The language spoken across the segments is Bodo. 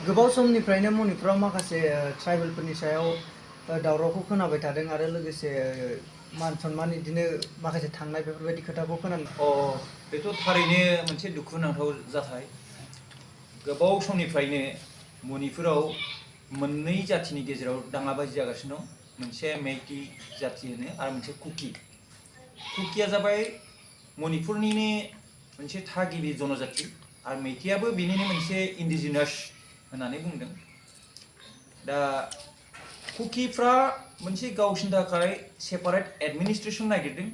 गोबाव समनिफ्रायनो मणिपुराव माखासे ट्राइबेलफोरनि सायाव दावरावखौ खोनाबाय थादों आरो लोगोसे मान सनमान बिदिनो माखासे थांनाय बेफोरबायदि खोथाखौ खोनानो बेथ' थारैनो मोनसे दुखुनांथाव जाथाय। गोबाव समनिफ्रायनो मणिपुराव मोननै जातिनि गेजेराव दाङाबाजि जागासिनो दं। मोनसे मेइटि जाति होनो आरो मोनसे कुकी। कुकीया जाबाय मणिपुरनिनो मोनसे थागिबि जनजाति आरो मेइटियाबो बेनिनो मोनसे इन्डिजिनास होननानै बुंदों। दा कुकीफ्रा मोनसे गावसिनि थाखाय सेपारेट एडमिनिस्ट्रेसन नागिरदों।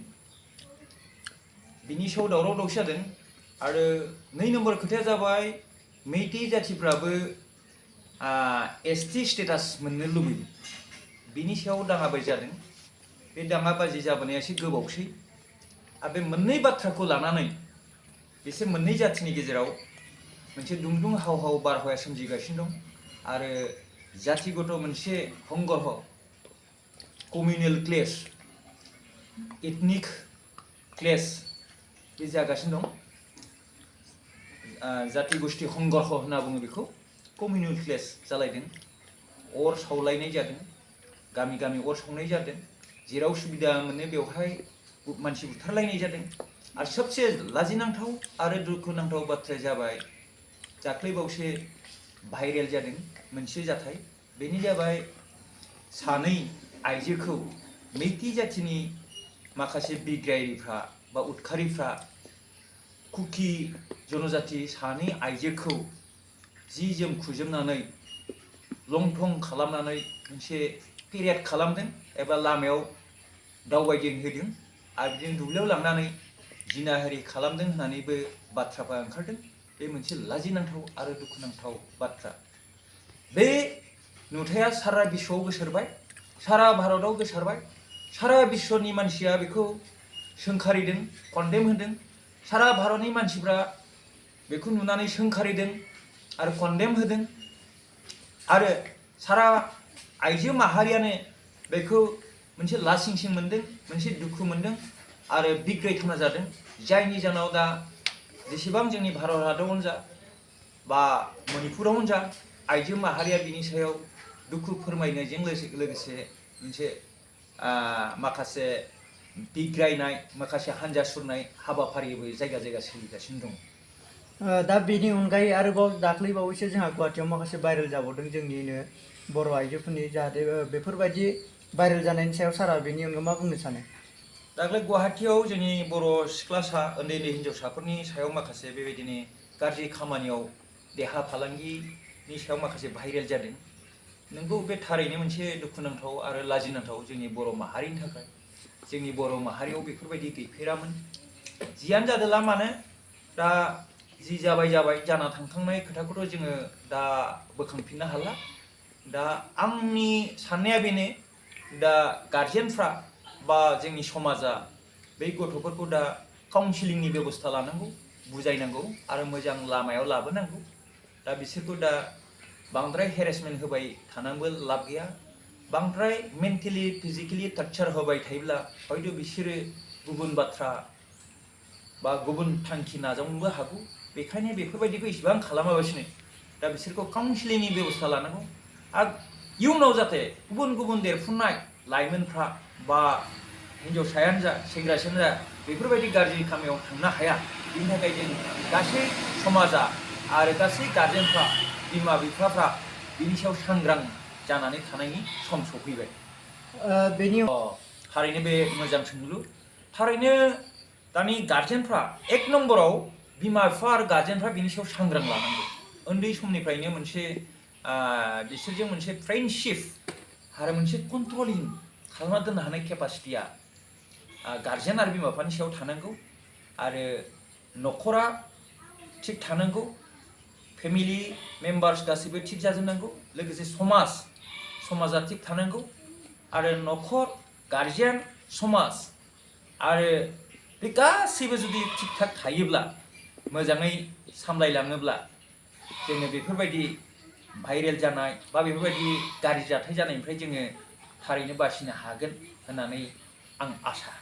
बिनि सायाव दावराव दावसि जादों आरो 2 नम्बर खोथाया जाबाय मेइटि जातिफ्राबो एसटि स्टेटास मोननो लुबैयो। बिनि सायाव दाङाबाजि जादों। बे दाङाबाजि जाबोनाया एसे गोबावसै आरो बे मोननै बाथ्राखौ लानानै बिसोर मोननै जातिनि गेजेराव मोनसे दुंदुं हाव हाव बारहावाया सोमजिगासिनो दं आरो जातिगत मोनसे हंगरह कमिउनेल क्लेश एथनिक क्लेश बे जागासिनो दं। जाति गोष्ठी हंगरह होनना बुङो बेखौ। कमिउनेल क्लेश जालायदों। अर सावलायनाय जादों। गामि गामि अर सावनाय जादों। जेराव सुबिदा मोनो बेवहाय मानसि बुथारलायनाय जादों। आरो सबसे लाजिनांथाव आरो दुखुनांथाव बाथ्राया जाबाय दाख्लैबावसो भाइरेल जादों मोनसे जाथाय। बेनि जाबाय सानै आइजोखौ मेइटि जातिनि माखासे बिग्रायारिफ्रा बा उदखारिफ्रा कुकी जनजाति सानै आइजोखौ जि जोम खुजोबनानै लंथं खालामनानै मोनसे पेरेड खालामदों एबा लामायाव दावबायदिंहोदों आरो बिदिनो दुब्लियाव लांनानै जिनाहारि खालामदों होननानैबो बाथ्राफोरा ओंखारदों। बे मोनसे लाजिनांथाव आरो दुखुनांथाव बाथ्रा। बे नुथाया सारा बिश्वआव गोसारबाय, सारा भारतआव गोसारबाय। सारा बिश्वनि मानसिया बेखौ सोंखारिदों, कन्डेम होदों। सारा भारतनि मानसिफ्रा बेखौ नुनानै सोंखारिदों आरो कन्डेम होदों आरो सारा आइजो माहारियानो बेखौ मोनसे लासिंसिं मोनदों, मोनसे दुखु मोनदों आरो बिग्रायथावना जादों। जायनि जाहोनाव दा जेसेबां जोंनि भारत हादरावनो जा बा मणिपुरावनो जा आइजो माहारिया बिनि सायाव दुखु फोरमायनायजों लोगोसे मोनसे माखासे बिग्रायनाय, माखासे हान्जा सुरनाय हाबाफारिबो जायगा जायगा सोलिगासिनो दं। दा बेनि अनगायै आरोबाव दाख्लैबावैसो जोंहा गुवाहाटियाव माखासे भाइरेल जाबावदों जोंनिनो बर' आइजोफोरनि जाहाथे बेफोरबायदि भाइरेल जानायनि सायाव सारा बेनि अनगा मा बुंनो सानो? दाख्लै गुवाहाटियाव जोंनि बर' सिख्लासा उन्दै उन्दै हिन्जावसाफोरनि सायाव माखासे बेबायदिनो गाज्रि खामानियाव देहा फालांगिनि सायाव माखासे भाइरेल जादों। नोंगौ बे थारैनो मोनसे दुखुनांथाव आरो लाजिनांथाव जोंनि बर' माहारिनि थाखाय। जोंनि बर' माहारियाव बेफोरबायदि गैफेरामोन। जियानो जादोला मानो दा जि जाबाय जाना थांखांनाय खोथाखौथ' जोङो दा बोखांफिननो हाला। दा आंनि साननाया बेनो दा गार्जेनफ्रा बा जोंनि समाजा बै गथ'फोरखौ दा काउन्सिलिंनि बेबस्था लानांगौ, बुजायनांगौ आरो मोजां लामायाव लाबोनांगौ। दा बिसोरखौ दा बांद्राय हेरेसमेन्ट होबाय थानांबो लाब गैया। बांद्राय मेन्टेलि फिजिकेलि टर्चार होबाय थायोब्ला हयथ' बिसोरो गुबुन बाथ्रा बा गुबुन थांखि नाजावनोबो हागौ। बेखायनो बेफोरबायदिखौ इसेबां खालामालासिनो दा बिसोरखौ काउन्सिलिंनि बेबस्था लानांगौ आरो इयुनाव जाहाथे गुबुन गुबुन देरफुनाय लाइमोनफ्रा बा हिन्जावसायानो जा सेंग्रासायानो जा बेफोरबायदि गाज्रि खामानियाव थांनो हाया। बिनि थाखाय जों गासै समाजा आरो गासै गार्जेनफ्रा, बिमा बिफाफ्रा बिनि सायाव सांग्रां जानानै थानायनि सम सफैबाय। थारैनो बे मोजां सोंलु। थारैनो दानि गार्जेनफ्रा 1 नम्बराव बिमा बिफा आरो गार्जेनफ्रा बिनि सायाव सांग्रां लानांगौ। उन्दै समनिफ्रायनो मोनसे बिसोरजों मोनसे फ्रेन्डशिप आरो मोनसे कन्ट्रलिं खालामना दोननो हानाय केपासिटिया गार्जेन आरो बिमा बिफानि सायाव थानांगौ आरो न'खरा थिग थानांगौ, फेमिलि मेम्बार्स गासैबो थिग जाजोबनांगौ, लोगोसे समाजा थिग थानांगौ आरो न'खर, गार्जेन, समाज आरो बे गासैबो जुदि थिग थाक थायोब्ला मोजाङै सामलायलाङोब्ला जोङो बेफोरबायदि भाइरेल जानाय बा बेफोरबायदि गाज्रि जाथाय जानायनिफ्राय जोङो थारैनो बासिनो हागोन होननानै आं आसा।